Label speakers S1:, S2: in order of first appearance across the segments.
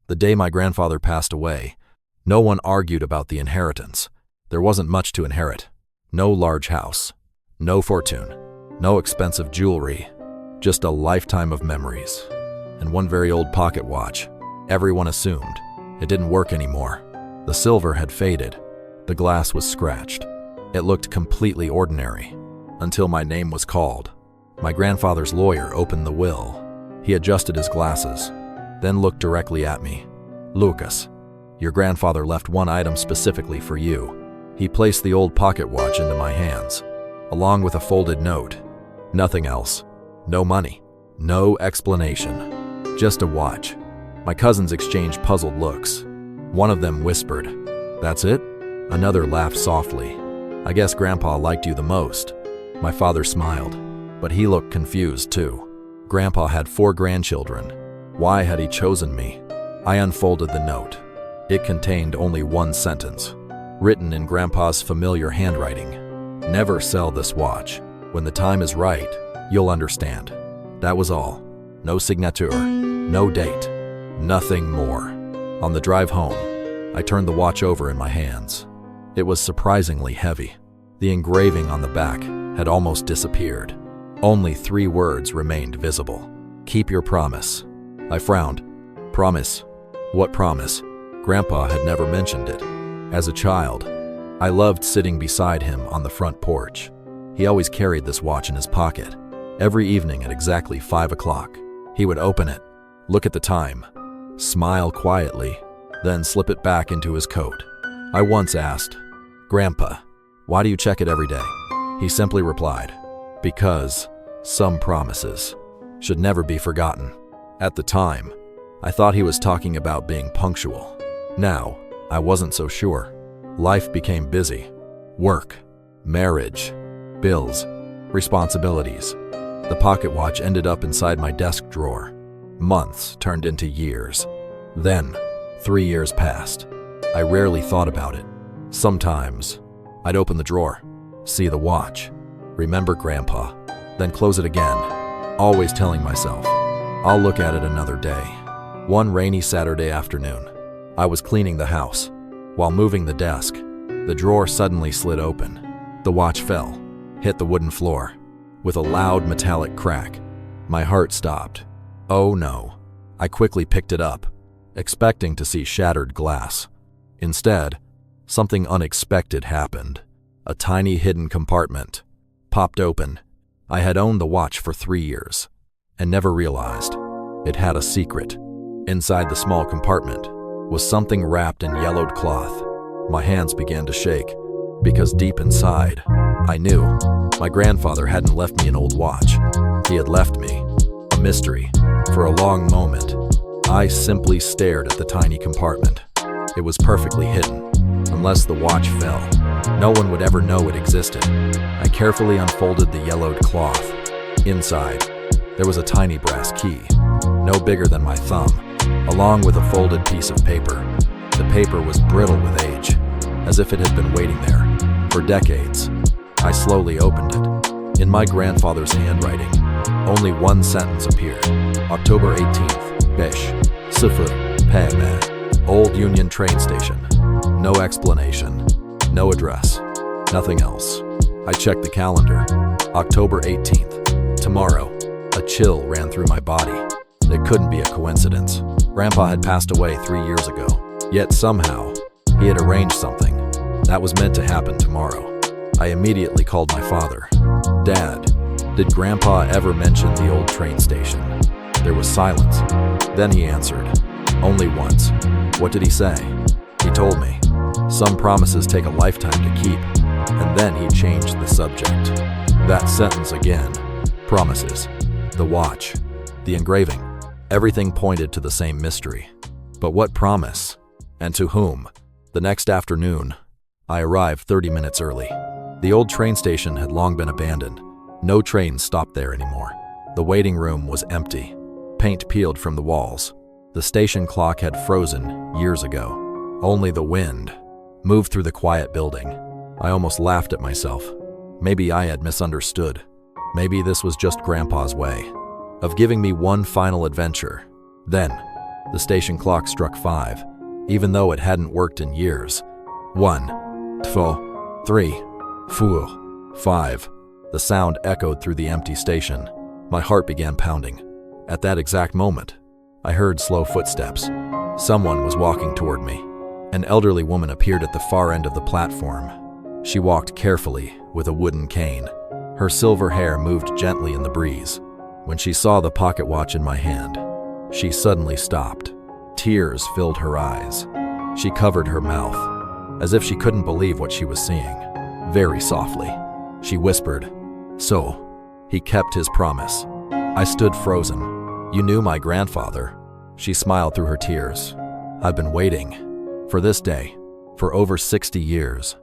S1: The day my grandfather passed away, no one argued about the inheritance. There wasn't much to inherit. No large house, no fortune, no expensive jewelry, just a lifetime of memories. And one very old pocket watch. Everyone assumed it didn't work anymore. The silver had faded. The glass was scratched. It looked completely ordinary until my name was called. My grandfather's lawyer opened the will. He adjusted his glasses, then looked directly at me. "Lucas, your grandfather left one item specifically for you." He placed the old pocket watch into my hands, along with a folded note. Nothing else. No money. No explanation. Just a watch. My cousins exchanged puzzled looks. One of them whispered, "That's it?" Another laughed softly. "I guess Grandpa liked you the most." My father smiled, but he looked confused too. Grandpa had 4 grandchildren. Why had he chosen me? I unfolded the note. It contained only one sentence, written in Grandpa's familiar handwriting. "Never sell this watch. When the time is right, you'll understand." That was all. No signature, no date, nothing more. On the drive home, I turned the watch over in my hands. It was surprisingly heavy. The engraving on the back had almost disappeared. Only 3 words remained visible. "Keep your promise." I frowned. Promise? What promise? Grandpa had never mentioned it. As a child, I loved sitting beside him on the front porch. He always carried this watch in his pocket. Every evening at exactly 5 o'clock, he would open it, look at the time, smile quietly, then slip it back into his coat. I once asked, "Grandpa, why do you check it every day?" He simply replied, "Because some promises should never be forgotten." At the time, I thought he was talking about being punctual. Now, I wasn't so sure. Life became busy. Work, marriage, bills, responsibilities. The pocket watch ended up inside my desk drawer. Months turned into years. Then, 3 years passed. I rarely thought about it. Sometimes, I'd open the drawer, see the watch, remember Grandpa, then close it again, always telling myself, I'll look at it another day. One rainy Saturday afternoon, I was cleaning the house. While moving the desk, the drawer suddenly slid open. The watch fell, hit the wooden floor. With a loud metallic crack, my heart stopped. Oh no. I quickly picked it up, expecting to see shattered glass. Instead, something unexpected happened. A tiny hidden compartment popped open. I had owned the watch for 3 years and never realized it had a secret. Inside the small compartment was something wrapped in yellowed cloth. My hands began to shake because deep inside, I knew my grandfather hadn't left me an old watch. He had left me a mystery. For a long moment, I simply stared at the tiny compartment. It was perfectly hidden. Unless the watch fell, no one would ever know it existed. I carefully unfolded the yellowed cloth. Inside, there was a tiny brass key, no bigger than my thumb, along with a folded piece of paper. The paper was brittle with age, as if it had been waiting there for decades. I slowly opened it. In my grandfather's handwriting, only one sentence appeared. October 18th, Bish, Sifur, Pagna, Old Union train station. No explanation, no address, nothing else. I checked the calendar. October 18th, tomorrow. A chill ran through my body. It couldn't be a coincidence. Grandpa had passed away 3 years ago. Yet somehow, he had arranged something that was meant to happen tomorrow. I immediately called my father. "Dad, did Grandpa ever mention the old train station?" There was silence. Then he answered, "Only once." "What did he say?" He told me, "Some promises take a lifetime to keep." And then he changed the subject. That sentence again. Promises. The watch. The engraving. Everything pointed to the same mystery. But what promise? And to whom? The next afternoon, I arrived 30 minutes early. The old train station had long been abandoned. No trains stopped there anymore. The waiting room was empty. Paint peeled from the walls. The station clock had frozen years ago. Only the wind moved through the quiet building. I almost laughed at myself. Maybe I had misunderstood. Maybe this was just Grandpa's way of giving me one final adventure. Then, The station clock struck 5, even though it hadn't worked in years. 1, 2, 3, 4, 5. The sound echoed through the empty station. My heart began pounding. At that exact moment, I heard slow footsteps. Someone was walking toward me. An elderly woman appeared at the far end of the platform. She walked carefully with a wooden cane. Her silver hair moved gently in the breeze. When she saw the pocket watch in my hand, she suddenly stopped. Tears filled her eyes. She covered her mouth, as if she couldn't believe what she was seeing. Very softly, she whispered, "So, he kept his promise." I stood frozen. "You knew my grandfather?" She smiled through her tears. "I've been waiting for this day for over 60 years.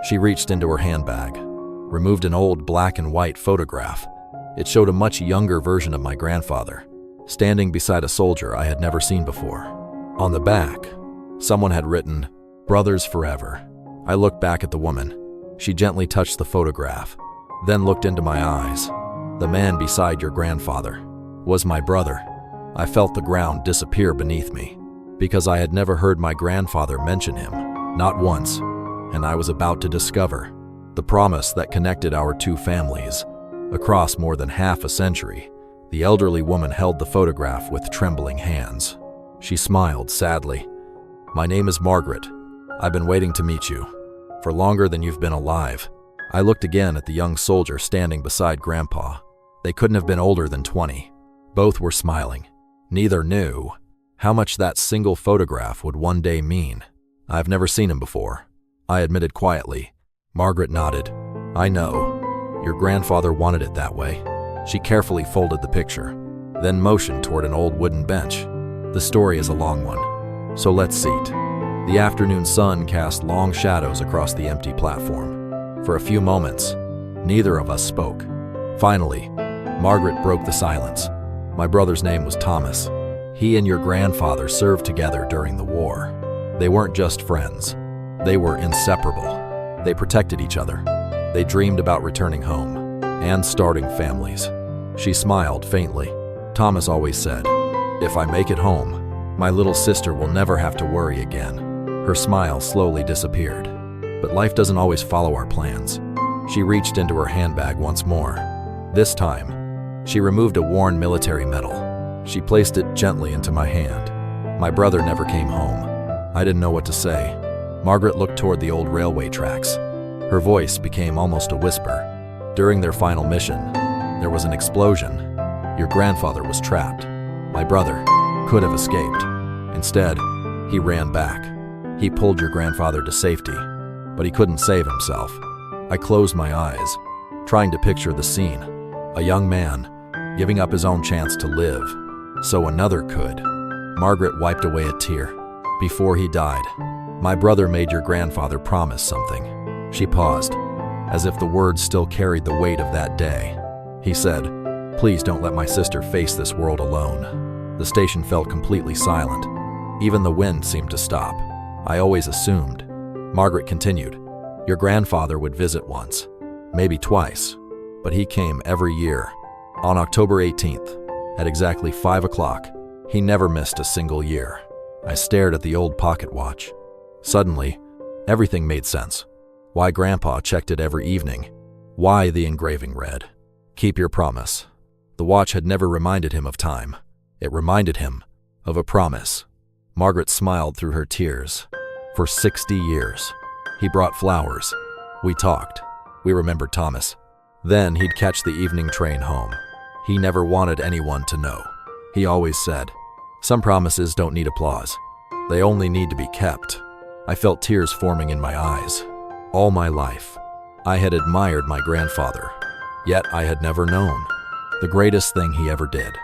S1: She reached into her handbag, removed an old black and white photograph. It showed a much younger version of my grandfather, standing beside a soldier I had never seen before. On the back, someone had written, "Brothers Forever." I looked back at the woman. She gently touched the photograph, then looked into my eyes. "The man beside your grandfather was my brother." I felt the ground disappear beneath me, because I had never heard my grandfather mention him, not once, and I was about to discover the promise that connected our two families. Across more than half a century, the elderly woman held the photograph with trembling hands. She smiled sadly. "My name is Margaret. I've been waiting to meet you for longer than you've been alive." I looked again at the young soldier standing beside Grandpa. They couldn't have been older than 20. Both were smiling. Neither knew how much that single photograph would one day mean. "I've never seen him before," I admitted quietly. Margaret nodded. "I know. Your grandfather wanted it that way." She carefully folded the picture, then motioned toward an old wooden bench. "The story is a long one, so let's seat." The afternoon sun cast long shadows across the empty platform. For a few moments, neither of us spoke. Finally, Margaret broke the silence. "My brother's name was Thomas. He and your grandfather served together during the war. They weren't just friends. They were inseparable. They protected each other. They dreamed about returning home and starting families." She smiled faintly. "Thomas always said, 'If I make it home, my little sister will never have to worry again.'" Her smile slowly disappeared. But life doesn't always follow our plans. She reached into her handbag once more. This time, she removed a worn military medal. She placed it gently into my hand. "My brother never came home." I didn't know what to say. Margaret looked toward the old railway tracks. Her voice became almost a whisper. "During their final mission, there was an explosion. Your grandfather was trapped. My brother could have escaped. Instead, he ran back. He pulled your grandfather to safety, but he couldn't save himself." I closed my eyes, trying to picture the scene. A young man giving up his own chance to live so another could. Margaret wiped away a tear. "Before he died, my brother made your grandfather promise something." She paused, as if the words still carried the weight of that day. "He said, 'Please don't let my sister face this world alone.'" The station felt completely silent. Even the wind seemed to stop. I always assumed. Margaret continued, "Your grandfather would visit once, maybe twice, but he came every year. On October 18th, at exactly 5 o'clock, he never missed a single year." I stared at the old pocket watch. Suddenly, everything made sense. Why Grandpa checked it every evening. Why the engraving read, "Keep your promise." The watch had never reminded him of time. It reminded him of a promise. Margaret smiled through her tears. "For 60 years, he brought flowers. We talked. We remembered Thomas. Then he'd catch the evening train home. He never wanted anyone to know. He always said, 'Some promises don't need applause. They only need to be kept.'" I felt tears forming in my eyes. All my life, I had admired my grandfather, yet I had never known. The greatest thing he ever did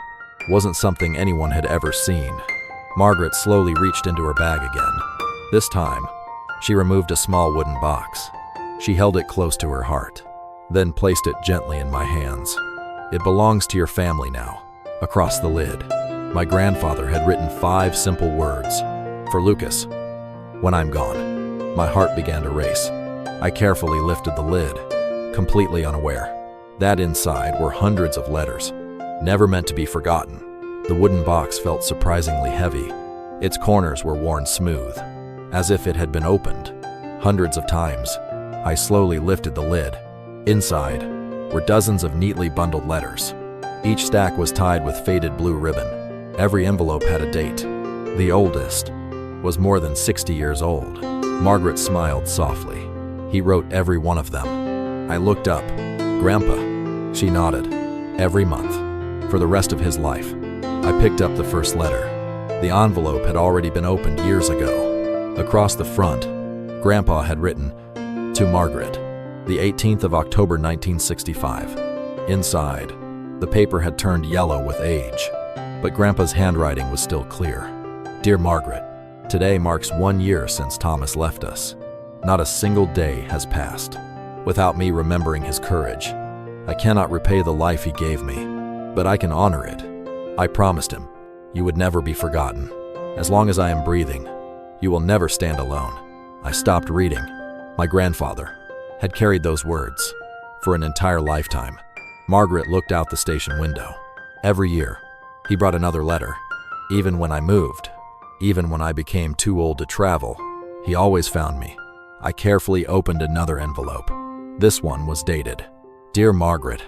S1: wasn't something anyone had ever seen. Margaret slowly reached into her bag again. This time, she removed a small wooden box. She held it close to her heart, then placed it gently in my hands. "It belongs to your family now." Across the lid, my grandfather had written 5 simple words. "For Lucas, when I'm gone." My heart began to race. I carefully lifted the lid, completely unaware that inside were hundreds of letters, never meant to be forgotten. The wooden box felt surprisingly heavy, Its corners were worn smooth, as if it had been opened hundreds of times. I slowly lifted the lid. Inside were dozens of neatly bundled letters. Each stack was tied with faded blue ribbon. Every envelope had a date. The oldest was more than 60 years old. Margaret smiled softly. He wrote every one of them. I looked up. Grandpa. She nodded. Every month. For the rest of his life. I picked up the first letter. The envelope had already been opened years ago. Across the front, Grandpa had written, "To Margaret, the 18th of October 1965. Inside, the paper had turned yellow with age, but Grandpa's handwriting was still clear. Dear Margaret, today marks 1 year since Thomas left us. Not a single day has passed without me remembering his courage. I cannot repay the life he gave me, but I can honor it. I promised him you would never be forgotten. As long as I am breathing, you will never stand alone." I stopped reading. My grandfather had carried those words for an entire lifetime. Margaret looked out the station window. Every year, he brought another letter. Even when I moved, even when I became too old to travel, he always found me. I carefully opened another envelope. This one was dated. Dear Margaret,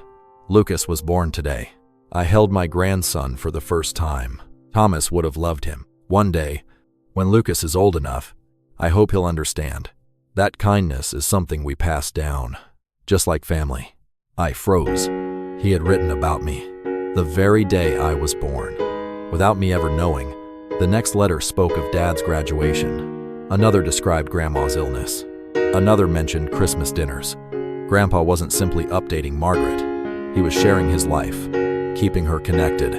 S1: Lucas was born today. I held my grandson for the first time. Thomas would have loved him. One day, when Lucas is old enough, I hope he'll understand. That kindness is something we pass down, just like family. I froze. He had written about me the very day I was born. Without me ever knowing, the next letter spoke of Dad's graduation. Another described Grandma's illness. Another mentioned Christmas dinners. Grandpa wasn't simply updating Margaret. He was sharing his life, keeping her connected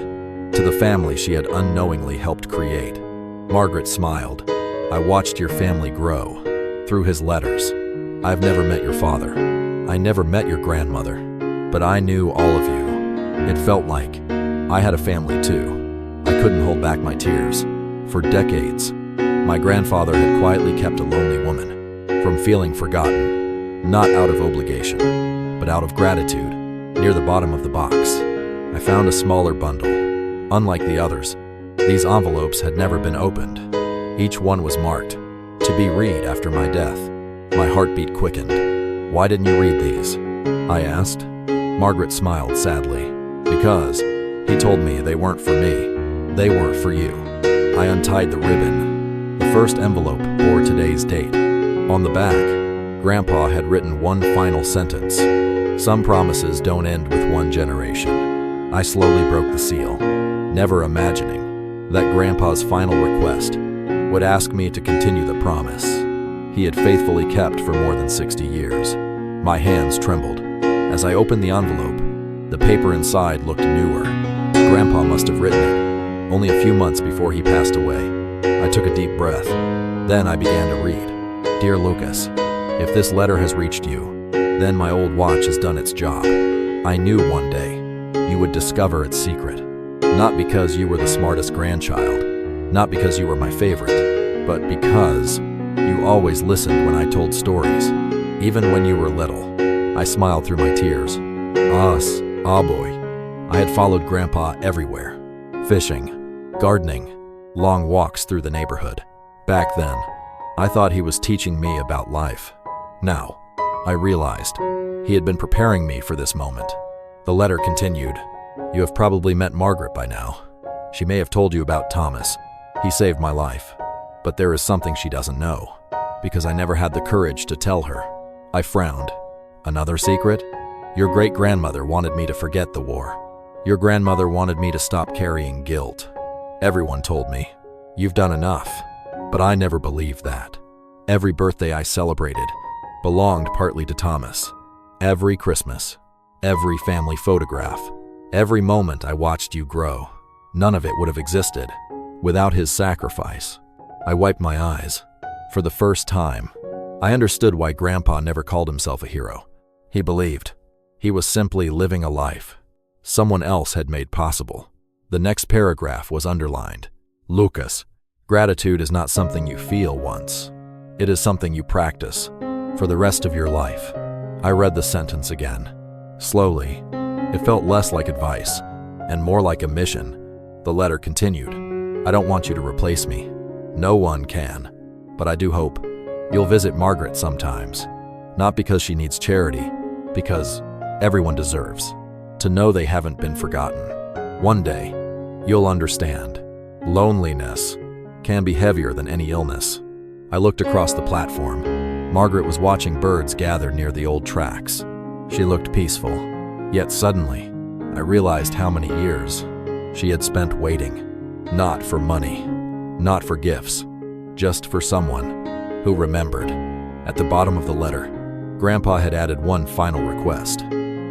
S1: to the family she had unknowingly helped create. Margaret smiled. I watched your family grow through his letters. I've never met your father. I never met your grandmother, but I knew all of you. It felt like I had a family too. I couldn't hold back my tears. For decades, my grandfather had quietly kept a lonely woman from feeling forgotten, not out of obligation, but out of gratitude. Near the bottom of the box, I found a smaller bundle. Unlike the others, these envelopes had never been opened. Each one was marked, "To be read after my death." My heartbeat quickened. "Why didn't you read these?" I asked. Margaret smiled sadly. "Because," he told me, "they weren't for me. They weren't for you." I untied the ribbon. The first envelope bore today's date. On the back, Grandpa had written one final sentence. "Some promises don't end with one generation." I slowly broke the seal, never imagining that Grandpa's final request would ask me to continue the promise he had faithfully kept for more than 60 years. My hands trembled. As I opened the envelope, the paper inside looked newer. Grandpa must have written it only a few months before he passed away. I took a deep breath. Then I began to read. "Dear Lucas, if this letter has reached you, then my old watch has done its job. I knew one day you would discover its secret. Not because you were the smartest grandchild, not because you were my favorite, but because you always listened when I told stories, even when you were little." I smiled through my tears. Boy. I had followed Grandpa everywhere. Fishing, gardening, long walks through the neighborhood. Back then, I thought he was teaching me about life. Now, I realized he had been preparing me for this moment. The letter continued. "You have probably met Margaret by now. She may have told you about Thomas. He saved my life. But there is something she doesn't know, because I never had the courage to tell her." I frowned. "Another secret? Your great-grandmother wanted me to forget the war. Your grandmother wanted me to stop carrying guilt. Everyone told me, 'You've done enough.' But I never believed that. Every birthday I celebrated belonged partly to Thomas. Every Christmas, every family photograph, every moment I watched you grow, none of it would have existed without his sacrifice." I wiped my eyes. For the first time, I understood why Grandpa never called himself a hero. He believed he was simply living a life someone else had made possible. The next paragraph was underlined. "Lucas, gratitude is not something you feel once. It is something you practice for the rest of your life." I read the sentence again. Slowly, it felt less like advice and more like a mission. The letter continued. "I don't want you to replace me. No one can. But I do hope you'll visit Margaret sometimes. Not because she needs charity, because everyone deserves to know they haven't been forgotten. One day, you'll understand. Loneliness can be heavier than any illness. I looked across the platform. Margaret was watching birds gather near the old tracks. She looked peaceful. Yet suddenly, I realized how many years she had spent waiting. Not for money, not for gifts, just for someone who remembered. At the bottom of the letter, Grandpa had added one final request.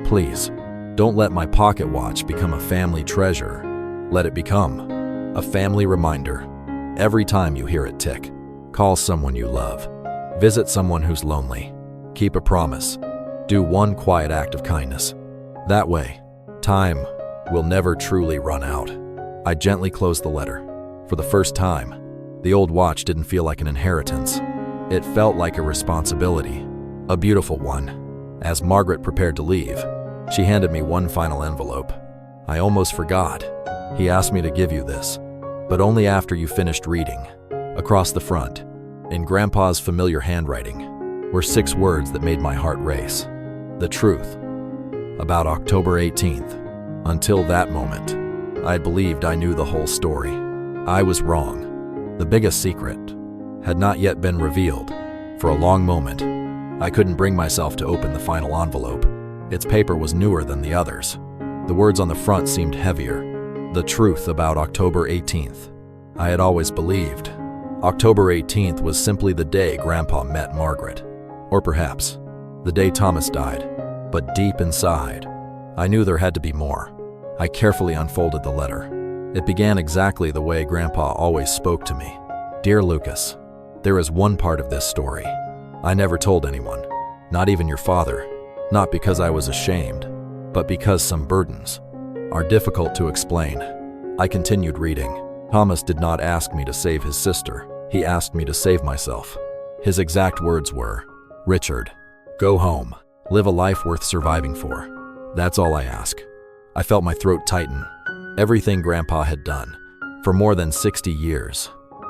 S1: Please, don't let my pocket watch become a family treasure. Let it become a family reminder. Every time you hear it tick, call someone you love. Visit someone who's lonely. Keep a promise. Do one quiet act of kindness. That way, time will never truly run out. I gently closed the letter. For the first time, the old watch didn't feel like an inheritance. It felt like a responsibility, a beautiful one. As Margaret prepared to leave, she handed me one final envelope. I almost forgot. He asked me to give you this, but only after you finished reading. Across the front, in Grandpa's familiar handwriting, were 6 words that made my heart race. The truth about October 18th. Until that moment, I had believed I knew the whole story. I was wrong. The biggest secret had not yet been revealed. For a long moment, I couldn't bring myself to open the final envelope. Its paper was newer than the others. The words on the front seemed heavier. The truth about October 18th. I had always believed October 18th was simply the day Grandpa met Margaret. Or perhaps the day Thomas died. But deep inside, I knew there had to be more. I carefully unfolded the letter. It began exactly the way Grandpa always spoke to me. Dear Lucas, there is one part of this story I never told anyone, not even your father, not because I was ashamed, but because some burdens are difficult to explain. I continued reading. Thomas did not ask me to save his sister. He asked me to save myself. His exact words were, Richard, go home. Live a life worth surviving for. That's all I ask. I felt my throat tighten. Everything Grandpa had done, for more than 60 years,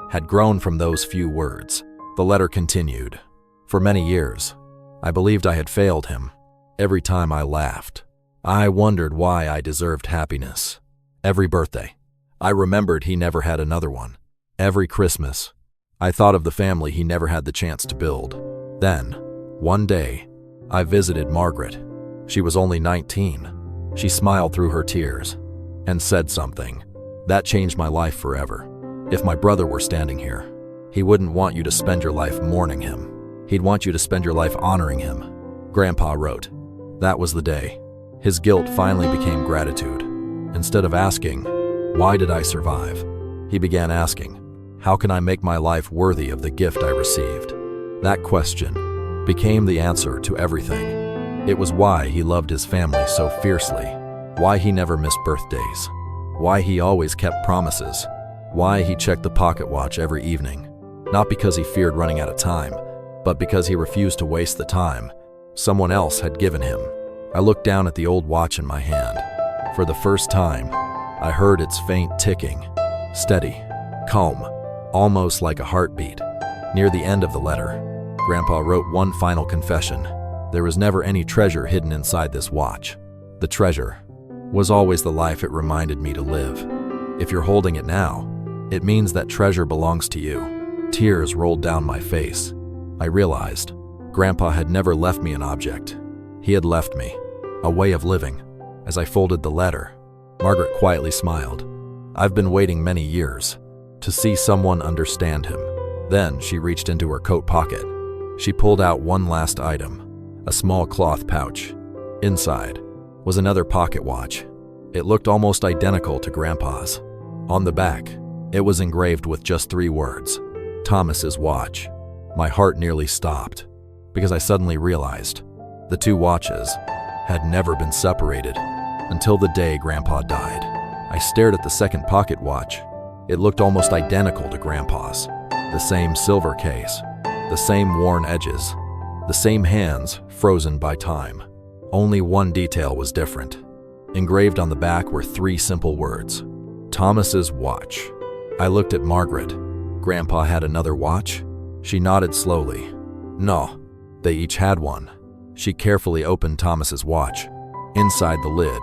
S1: had grown from those few words. The letter continued. For many years, I believed I had failed him. Every time I laughed, I wondered why I deserved happiness. Every birthday, I remembered he never had another one. Every Christmas, I thought of the family he never had the chance to build. Then, one day, I visited Margaret. She was only 19. She smiled through her tears and said something that changed my life forever. If my brother were standing here, he wouldn't want you to spend your life mourning him. He'd want you to spend your life honoring him. Grandpa wrote. That was the day. His guilt finally became gratitude. Instead of asking, why did I survive? He began asking, how can I make my life worthy of the gift I received? That question became the answer to everything. It was why he loved his family so fiercely, why he never missed birthdays, why he always kept promises, why he checked the pocket watch every evening. Not because he feared running out of time, but because he refused to waste the time someone else had given him. I looked down at the old watch in my hand. For the first time, I heard its faint ticking, steady, calm, almost like a heartbeat. Near the end of the letter, Grandpa wrote one final confession. There was never any treasure hidden inside this watch. The treasure was always the life it reminded me to live. If you're holding it now, it means that treasure belongs to you. Tears rolled down my face. I realized Grandpa had never left me an object. He had left me a way of living. As I folded the letter, Margaret quietly smiled. I've been waiting many years to see someone understand him. Then she reached into her coat pocket. She pulled out one last item, a small cloth pouch. Inside was another pocket watch. It looked almost identical to Grandpa's. On the back, it was engraved with just 3 words, Thomas's watch. My heart nearly stopped because I suddenly realized the 2 watches had never been separated until the day Grandpa died. I stared at the second pocket watch. It looked almost identical to Grandpa's. The same silver case, the same worn edges, the same hands frozen by time. Only one detail was different. Engraved on the back were 3 simple words, Thomas's watch. I looked at Margaret. Grandpa had another watch? She nodded slowly. No, they each had one. She carefully opened Thomas's watch. Inside the lid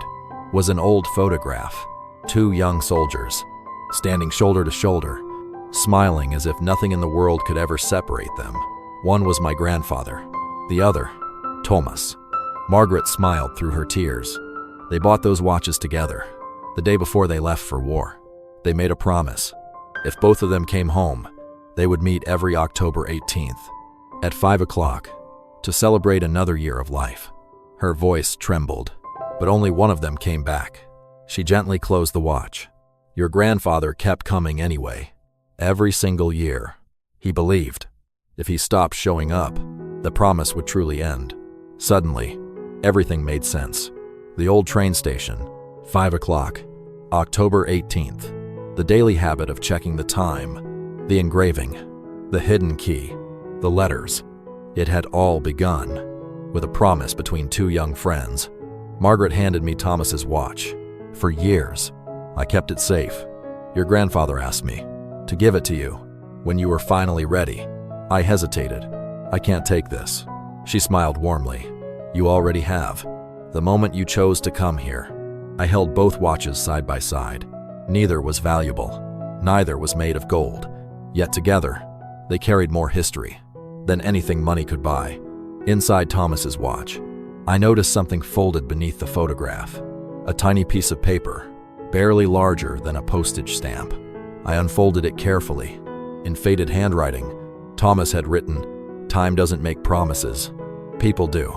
S1: was an old photograph. 2 young soldiers, standing shoulder to shoulder, smiling as if nothing in the world could ever separate them. One was my grandfather, the other, Thomas. Margaret smiled through her tears. They bought those watches together, the day before they left for war. They made a promise. If both of them came home, they would meet every October 18th at 5 o'clock to celebrate another year of life. Her voice trembled, but only one of them came back. She gently closed the watch. Your grandfather kept coming anyway, every single year. He believed if he stopped showing up, the promise would truly end. Suddenly, everything made sense. The old train station, 5 o'clock, October 18th. The daily habit of checking the time, the engraving, the hidden key, the letters. It had all begun with a promise between 2 young friends. Margaret handed me Thomas's watch. For years, I kept it safe. Your grandfather asked me to give it to you when you were finally ready. I hesitated. I can't take this. She smiled warmly. You already have. The moment you chose to come here. I held both watches side by side. Neither was valuable. Neither was made of gold. Yet together, they carried more history than anything money could buy. Inside Thomas's watch, I noticed something folded beneath the photograph. A tiny piece of paper, barely larger than a postage stamp. I unfolded it carefully. In faded handwriting, Thomas had written, "Time doesn't make promises. People do.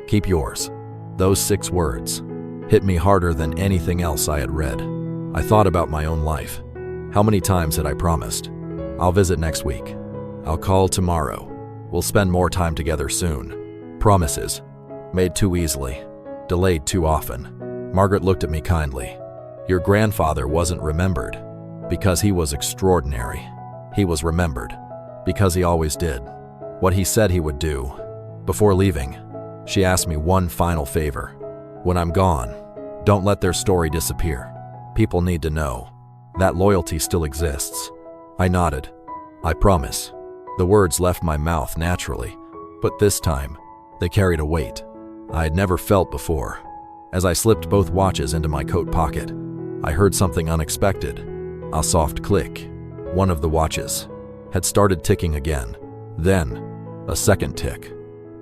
S1: Keep yours." Those 6 words hit me harder than anything else I had read. I thought about my own life. How many times had I promised? I'll visit next week. I'll call tomorrow. We'll spend more time together soon. Promises made too easily, delayed too often. Margaret looked at me kindly. Your grandfather wasn't remembered because he was extraordinary. He was remembered because he always did what he said he would do. Before leaving, she asked me one final favor. When I'm gone, don't let their story disappear. People need to know that loyalty still exists. I nodded. I promise. The words left my mouth naturally, but this time, they carried a weight I had never felt before. As I slipped both watches into my coat pocket, I heard something unexpected. A soft click. One of the watches had started ticking again. Then, a second tick.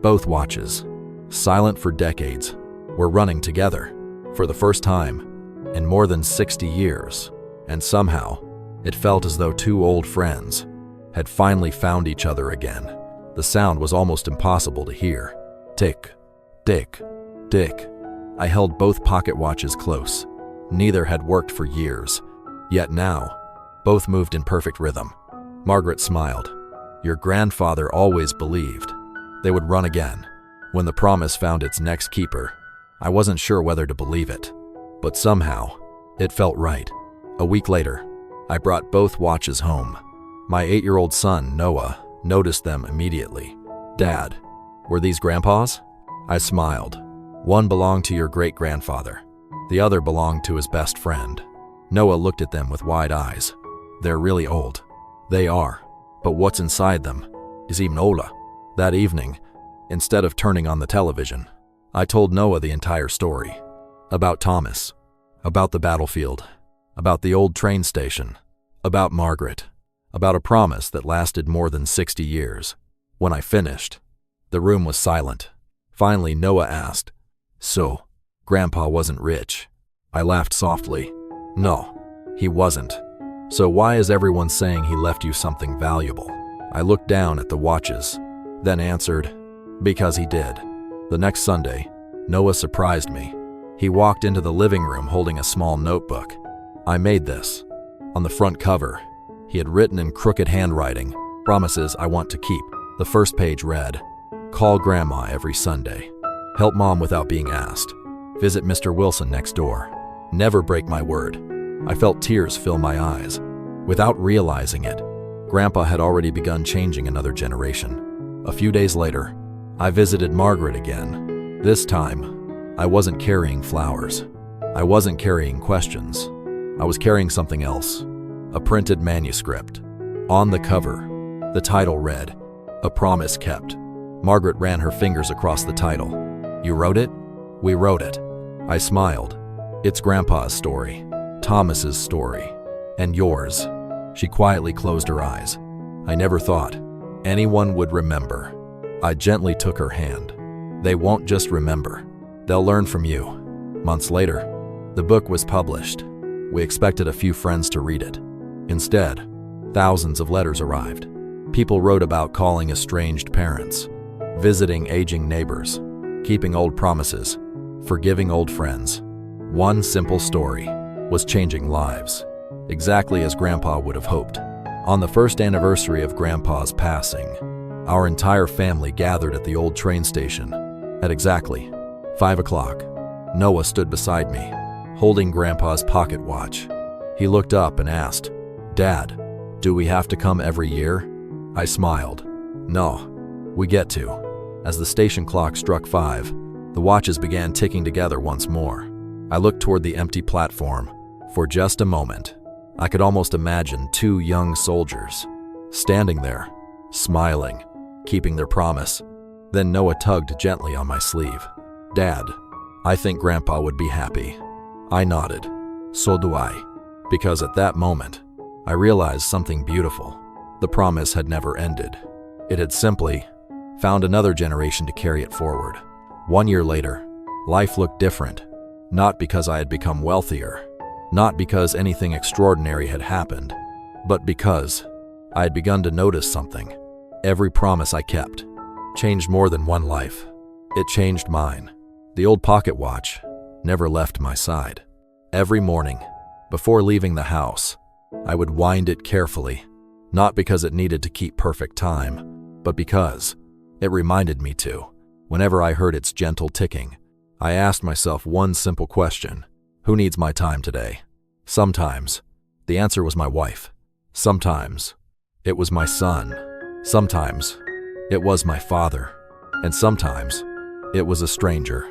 S1: Both watches, silent for decades, were running together for the first time in more than 60 years. And somehow, it felt as though 2 old friends had finally found each other again. The sound was almost impossible to hear. Tick, tick, tick. I held both pocket watches close. Neither had worked for years. Yet now, both moved in perfect rhythm. Margaret smiled. Your grandfather always believed they would run again. When the promise found its next keeper, I wasn't sure whether to believe it, but somehow, it felt right. A week later, I brought both watches home. My 8-year-old son, Noah, noticed them immediately. Dad, were these Grandpa's? I smiled. One belonged to your great-grandfather. The other belonged to his best friend. Noah looked at them with wide eyes. They're really old. They are. But what's inside them is even older. That evening, instead of turning on the television, I told Noah the entire story. About Thomas. About the battlefield. About the old train station. About Margaret. About a promise that lasted more than 60 years. When I finished, the room was silent. Finally, Noah asked, "So, Grandpa wasn't rich?" I laughed softly. "No, he wasn't. So why is everyone saying he left you something valuable?" I looked down at the watches, then answered, "Because he did." The next Sunday, Noah surprised me. He walked into the living room holding a small notebook. I made this. On the front cover, he had written in crooked handwriting, "Promises I want to keep." The first page read, "Call Grandma every Sunday. Help Mom without being asked. Visit Mr. Wilson next door. Never break my word." I felt tears fill my eyes. Without realizing it, Grandpa had already begun changing another generation. A few days later, I visited Margaret again. This time, I wasn't carrying flowers. I wasn't carrying questions. I was carrying something else. A printed manuscript. On the cover, the title read, "A Promise Kept." Margaret ran her fingers across the title. "You wrote it?" "We wrote it." I smiled. "It's Grandpa's story, Thomas's story, and yours." She quietly closed her eyes. "I never thought anyone would remember." I gently took her hand. "They won't just remember. They'll learn from you." Months later, the book was published. We expected a few friends to read it. Instead, thousands of letters arrived. People wrote about calling estranged parents, visiting aging neighbors, keeping old promises, forgiving old friends. One simple story was changing lives, exactly as Grandpa would have hoped. On the first anniversary of Grandpa's passing, our entire family gathered at the old train station. At exactly 5 o'clock, Noah stood beside me, holding Grandpa's pocket watch. He looked up and asked, "Dad, do we have to come every year?" I smiled. "No, we get to." As the station clock struck 5, the watches began ticking together once more. I looked toward the empty platform. For just a moment, I could almost imagine 2 young soldiers standing there, smiling, keeping their promise. Then Noah tugged gently on my sleeve. "Dad, I think Grandpa would be happy." I nodded. "So do I." Because at that moment, I realized something beautiful. The promise had never ended. It had simply found another generation to carry it forward. 1 year later, life looked different. Not because I had become wealthier, not because anything extraordinary had happened, but because I had begun to notice something. Every promise I kept changed more than one life. It changed mine. The old pocket watch never left my side. Every morning, before leaving the house, I would wind it carefully, not because it needed to keep perfect time, but because it reminded me to. Whenever I heard its gentle ticking, I asked myself one simple question: who needs my time today? Sometimes, the answer was my wife. Sometimes, it was my son. Sometimes, it was my father. And sometimes, it was a stranger.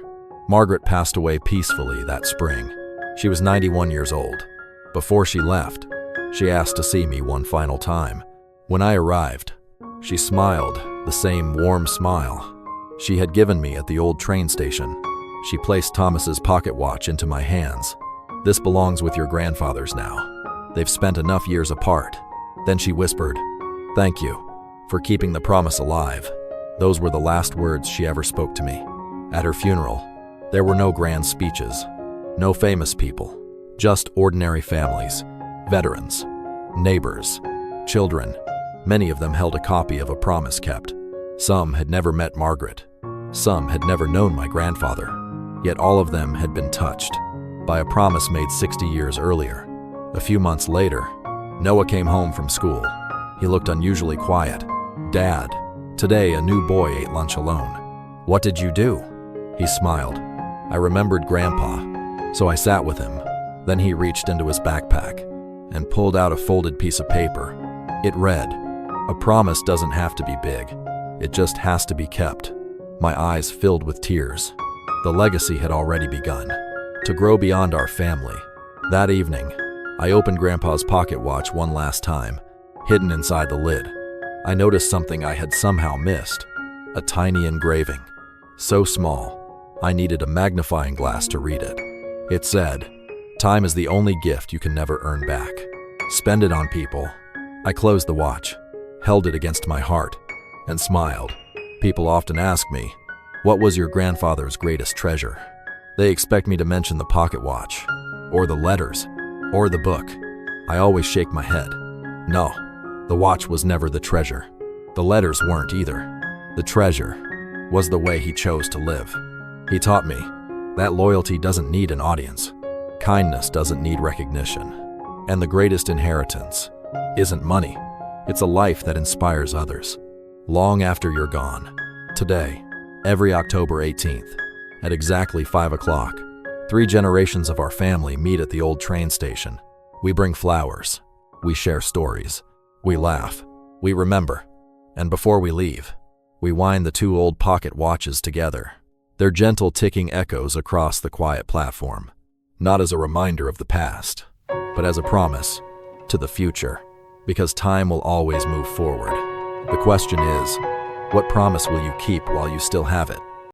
S1: Margaret passed away peacefully that spring. She was 91 years old. Before she left, she asked to see me one final time. When I arrived, she smiled, the same warm smile she had given me at the old train station. She placed Thomas's pocket watch into my hands. "This belongs with your grandfathers now. They've spent enough years apart." Then she whispered, "Thank you for keeping the promise alive." Those were the last words she ever spoke to me. At her funeral, there were no grand speeches, no famous people, just ordinary families, veterans, neighbors, children. Many of them held a copy of A Promise Kept. Some had never met Margaret. Some had never known my grandfather. Yet all of them had been touched by a promise made 60 years earlier. A few months later, Noah came home from school. He looked unusually quiet. "Dad, today a new boy ate lunch alone. What did you do?" He smiled. I remembered Grandpa, so I sat with him. Then he reached into his backpack and pulled out a folded piece of paper. It read, "A promise doesn't have to be big. It just has to be kept." My eyes filled with tears. The legacy had already begun to grow beyond our family. That evening, I opened Grandpa's pocket watch one last time, hidden inside the lid. I noticed something I had somehow missed, a tiny engraving. So small, I needed a magnifying glass to read it. It said, "Time is the only gift you can never earn back. Spend it on people." I closed the watch, held it against my heart, and smiled. People often ask me, "What was your grandfather's greatest treasure?" They expect me to mention the pocket watch, or the letters, or the book. I always shake my head. No, the watch was never the treasure. The letters weren't either. The treasure was the way he chose to live. He taught me that loyalty doesn't need an audience. Kindness doesn't need recognition. And the greatest inheritance isn't money. It's a life that inspires others, long after you're gone. Today, every October 18th, at exactly 5 o'clock, 3 generations of our family meet at the old train station. We bring flowers. We share stories. We laugh. We remember. And before we leave, we wind the 2 old pocket watches together. Their gentle ticking echoes across the quiet platform, not as a reminder of the past, but as a promise to the future. Because time will always move forward. The question is, what promise will you keep while you still have it?